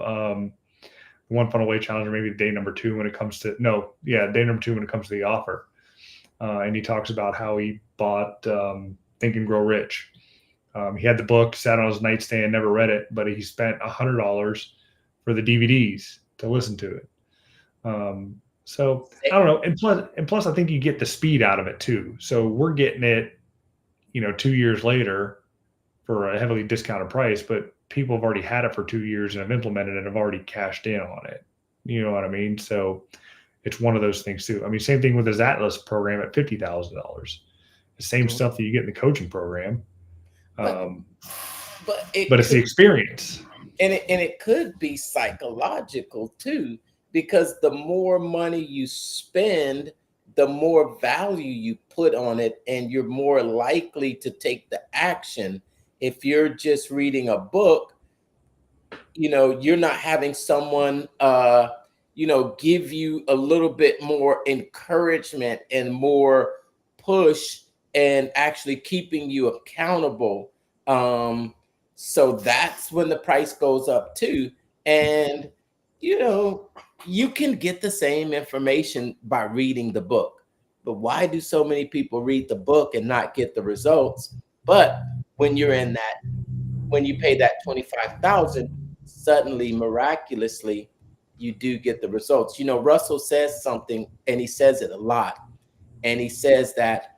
One Funnel Away Challenge, or maybe day number 2 when it comes to day number 2 when it comes to the offer. And he talks about how he bought Think and Grow Rich. He had the book, sat on his nightstand, never read it, but he spent $100 for the DVDs to listen to it. So I don't know. And plus I think you get the speed out of it too. So we're getting it, 2 years later for a heavily discounted price, but people have already had it for 2 years and have implemented it and have already cashed in on it. You know what I mean? So it's one of those things too. I mean, same thing with his Atlas program at $50,000. The same stuff that you get in the coaching program. But it's the experience. And it could be psychological too, because the more money you spend, the more value you put on it, and you're more likely to take the action. If you're just reading a book, you're not having someone give you a little bit more encouragement and more push, and actually keeping you accountable. So that's when the price goes up too. And you know, you can get the same information by reading the book. But why do so many people read the book and not get the results? But when you're in that, when you pay that 25,000, suddenly miraculously you do get the results. You know, Russell says something, and he says it a lot. And he says that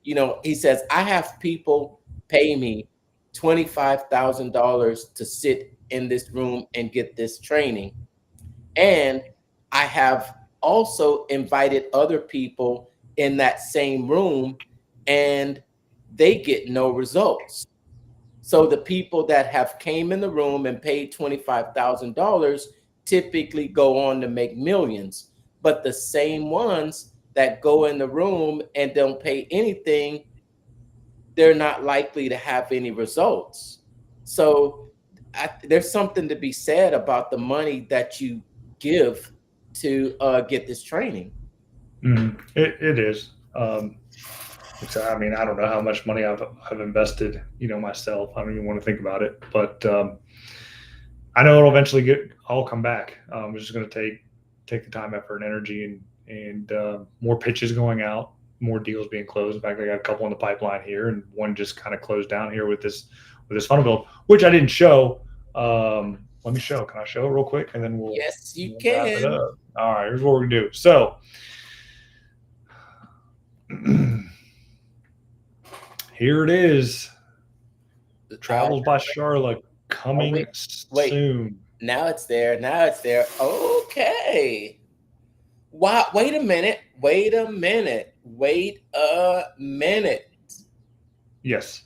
you know, he says, I have people pay me $25,000 to sit in this room and get this training. And I have also invited other people in that same room, and they get no results. So the people that have came in the room and paid $25,000 typically go on to make millions. But the same ones that go in the room and don't pay anything, they're not likely to have any results. So there's something to be said about the money that you give to get this training. It is. So, I mean, I don't know how much money I've invested, myself. I don't even want to think about it, but I know it'll eventually all come back. It's just going to take the time, effort, and energy, and more pitches going out, more deals being closed. In fact, I got a couple in the pipeline here, and one just kind of closed down here with this funnel build, which I didn't show. Let me show. Can I show it real quick, and then we'll Yes, you we'll can. wrap it up. All right, here's what we do. So. Here it is. Travels by Charlotte coming soon. Now it's there. Now it's there. Okay. Wow. Wait a minute. Wait a minute. Wait a minute. Yes.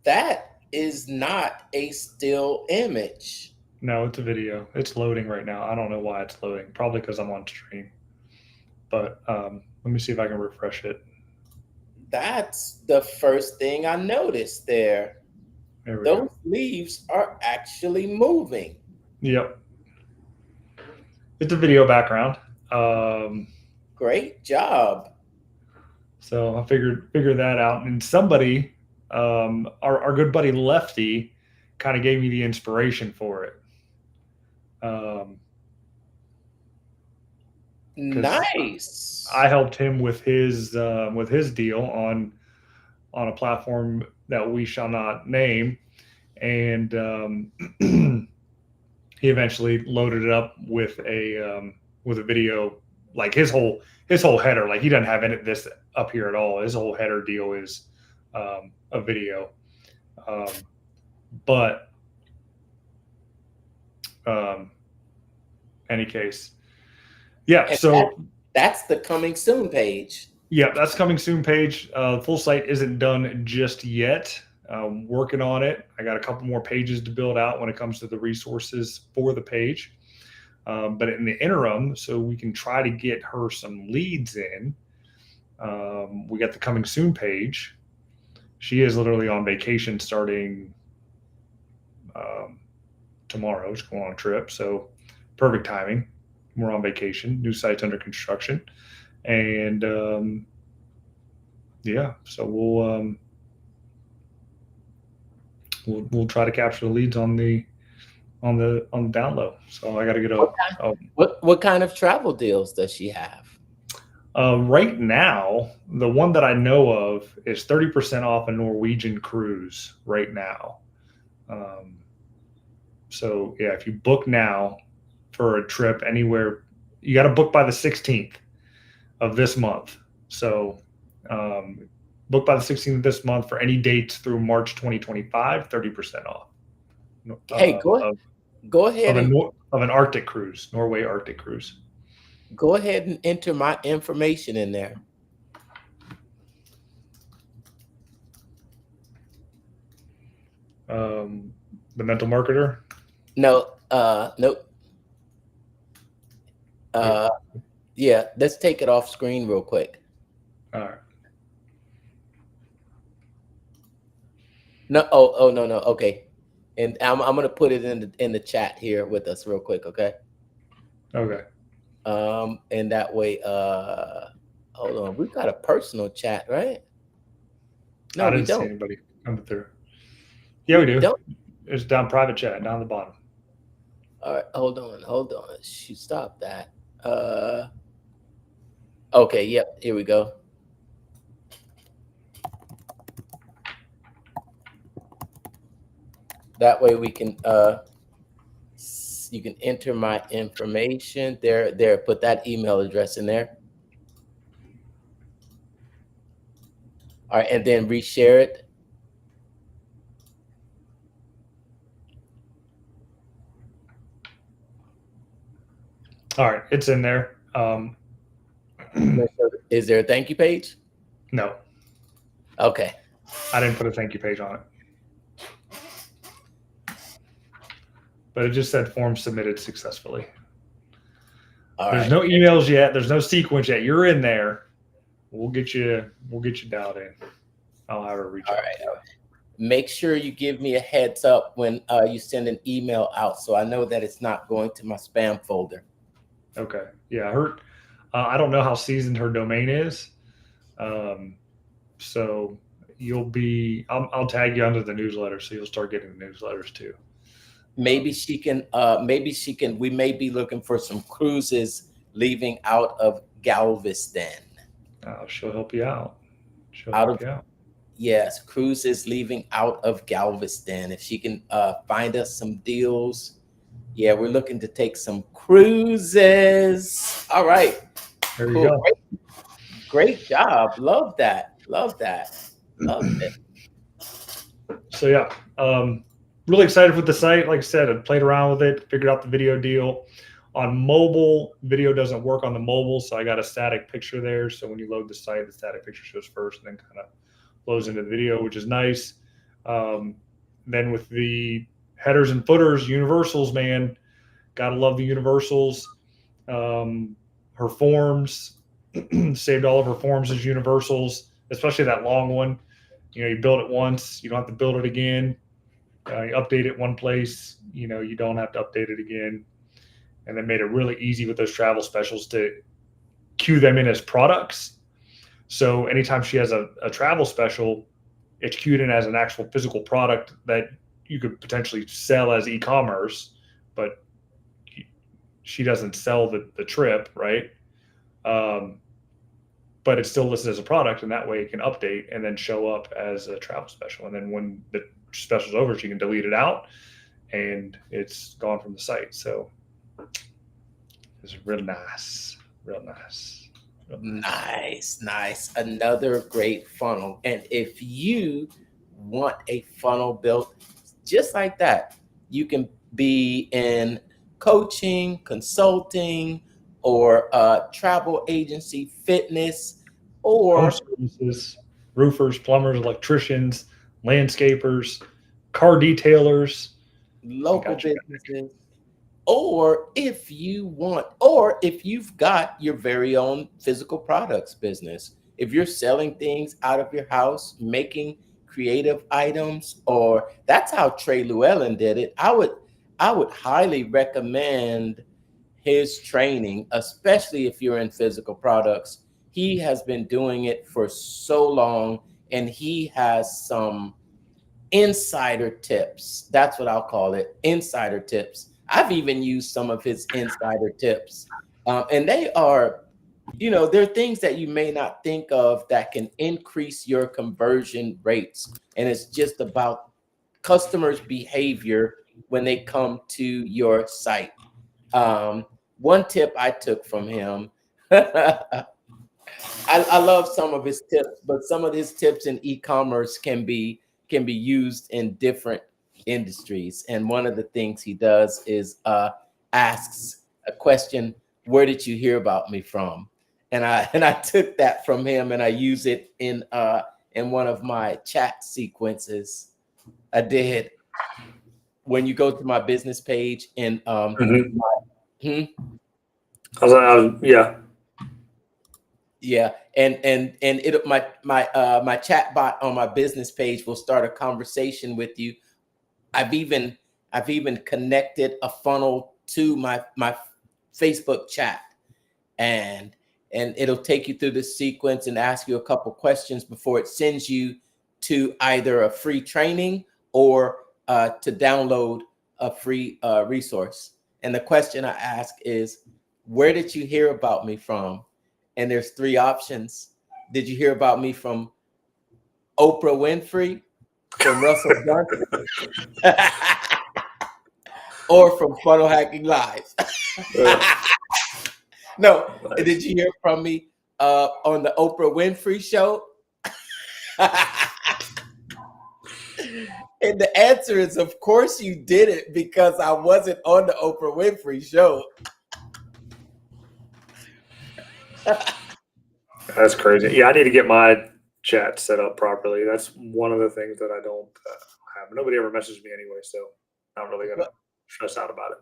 That is not a still image. No, it's a video. It's loading right now. I don't know why it's loading. Probably because I'm on stream. But let me see if I can refresh it. That's the first thing I noticed there. Those leaves are actually moving. Yep. It's a video background. Great job. So I figured that out. And somebody, our good buddy Lefty, kind of gave me the inspiration for it. Nice. I helped him with his deal on a platform that we shall not name, and he eventually loaded it up with a video, like his whole header. Like, he doesn't have this up here at all. His whole header deal is a video, but any case. Yeah, and so that's the coming soon page. Yeah, that's coming soon page. Full site isn't done just yet. Working on it. I got a couple more pages to build out when it comes to the resources for the page. But in the interim, so we can try to get her some leads in, we got the coming soon page. She is literally on vacation starting tomorrow. She's going on a trip, so perfect timing. We're on vacation. New site's under construction, and yeah. So we'll try to capture the leads on the down low. So I got to get what kind of travel deals does she have? Right now, the one that I know of is 30% off a Norwegian cruise right now. So yeah, if you book now for a trip anywhere, you got to book by the 16th of this month. So book by the 16th of this month for any dates through March 2025, 30% off. Hey, go ahead of an Arctic cruise, Norway Arctic cruise. Go ahead and enter my information in there. The mental marketer? No, nope. Yeah, let's take it off screen real quick. All right. No, oh no. Okay. And I'm gonna put it in the chat here with us real quick, okay? Okay. And that way, hold on, we've got a personal chat, right? No, I didn't see anybody come through. Yeah, we do. It's down private chat, down the bottom. All right, hold on. Shoot, stop that. Okay, yep, here we go. That way we can you can enter my information there, put that email address in there. All right, and then reshare it. All right, it's in there. Is there a thank you page? No, Okay. I didn't put a thank you page on it. But it just said form submitted successfully. There's no emails yet. There's no sequence yet. You're in there. We'll get you dialed in. I'll have her reach out. All right. Make sure you give me a heads up when you send an email out, so I know that it's not going to my spam folder. Okay. Yeah. I don't know how seasoned her domain is. So you'll be. I'll tag you under the newsletter, so you'll start getting the newsletters too. Maybe she can. We may be looking for some cruises leaving out of Galveston. She'll help you out. She'll help you out. Yes, cruises leaving out of Galveston. If she can find us some deals. Yeah, we're looking to take some cruises. All right. There you go. Great job. Love that. Love it. So yeah, really excited with the site. Like I said, I played around with it, figured out the video deal. On mobile, video doesn't work on the mobile, so I got a static picture there. So when you load the site, the static picture shows first and then kind of flows into the video, which is nice. Then with the headers and footers, universals, man, gotta love the universals. Her forms, saved all of her forms as universals, especially that long one. You know, you build it once, you don't have to build it again. You update it one place, you know, you don't have to update it again. And then made it really easy with those travel specials to queue them in as products. So anytime she has a travel special, it's queued in as an actual physical product that you could potentially sell as e-commerce, but she doesn't sell the trip, right? But it's still listed as a product, and that way it can update and then show up as a travel special. And then when the special's over, she can delete it out and it's gone from the site. So it's real nice. Nice. Another great funnel. And if you want a funnel built just like that, you can be in coaching, consulting, or travel agency, fitness, or home services, roofers, plumbers, electricians, landscapers, car detailers, local businesses. Or if you've got your very own physical products business, if you're selling things out of your house, making creative items, or that's how Trey Lewellen did it. I would highly recommend his training, especially if you're in physical products. He has been doing it for so long, and he has some insider tips. That's what I'll call it, insider tips. I've even used some of his insider tips. And they are, there are things that you may not think of that can increase your conversion rates. And it's just about customers' behavior when they come to your site. One tip I took from him, I love some of his tips, but some of his tips in e-commerce can be used in different industries. And one of the things he does is asks a question, where did you hear about me from? And I took that from him and I use it in one of my chat sequences. I did. When you go to my business page and Yeah, and it my chat bot on my business page will start a conversation with you. I've even connected a funnel to my Facebook chat, and it'll take you through the sequence and ask you a couple questions before it sends you to either a free training or to download a free resource. And the question I ask is, where did you hear about me from? And there's 3 options. Did you hear about me from Oprah Winfrey, from Russell Brunson, or from Funnel Hacking Live? No, Nice. did you hear from me on the Oprah Winfrey show? And the answer is, of course you did it, because I wasn't on the Oprah Winfrey show. That's crazy. Yeah, I need to get my chat set up properly. That's one of the things that I don't have. Nobody ever messages me anyway, so I'm not really going to stress out about it.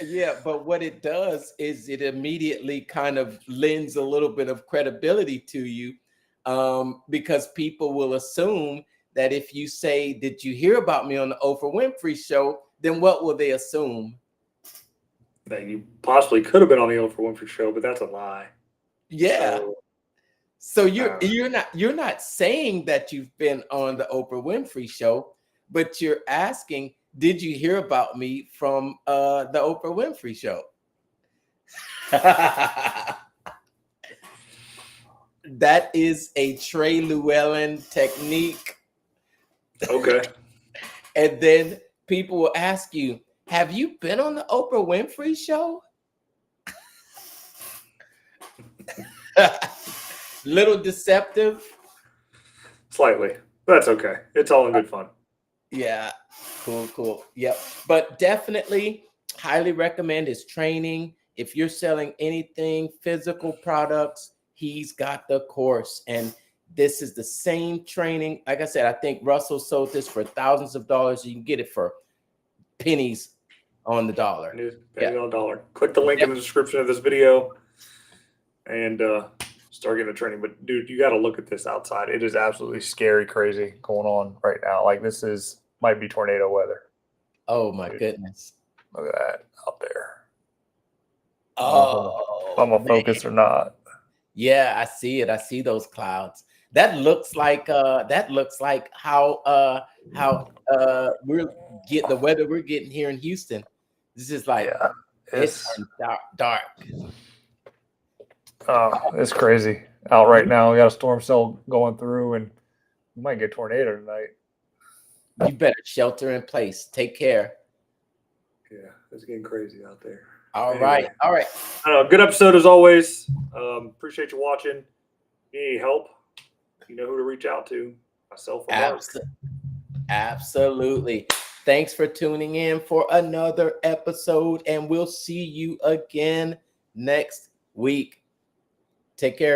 Yeah, but what it does is it immediately kind of lends a little bit of credibility to you, because people will assume that if you say, did you hear about me on the Oprah Winfrey show, then what will they assume? That you possibly could have been on the Oprah Winfrey show, but that's a lie. Yeah. So you're not saying that you've been on the Oprah Winfrey show, but you're asking, did you hear about me from the Oprah Winfrey show? That is a Trey Lewellen technique. Okay. And then people will ask you, have you been on the Oprah Winfrey show? Little deceptive. Slightly. That's okay. It's all in good fun. Yeah. Cool. Yep. But definitely highly recommend his training. If you're selling anything, physical products, he's got the course. And this is the same training. Like I said, I think Russell sold this for thousands of dollars. You can get it for pennies on the dollar. Pennies on the dollar. Click the link in the description of this video and start getting the training. But dude, you got to look at this outside. It is absolutely scary, crazy going on right now. Like this might be tornado weather. Oh my goodness. Look at that out there. Oh, I'm gonna focus or not. Yeah, I see it. I see those clouds. That looks like how we're get the weather we're getting here in Houston. This is like it's dark. Oh, it's crazy out right now. We got a storm cell going through, and we might get tornado tonight. You better shelter in place. Take care. Yeah, it's getting crazy out there. All right. Good episode as always. Appreciate you watching. Need any help? You know who to reach out to. Myself or Mark. Absolutely. Thanks for tuning in for another episode, and we'll see you again next week. Take care.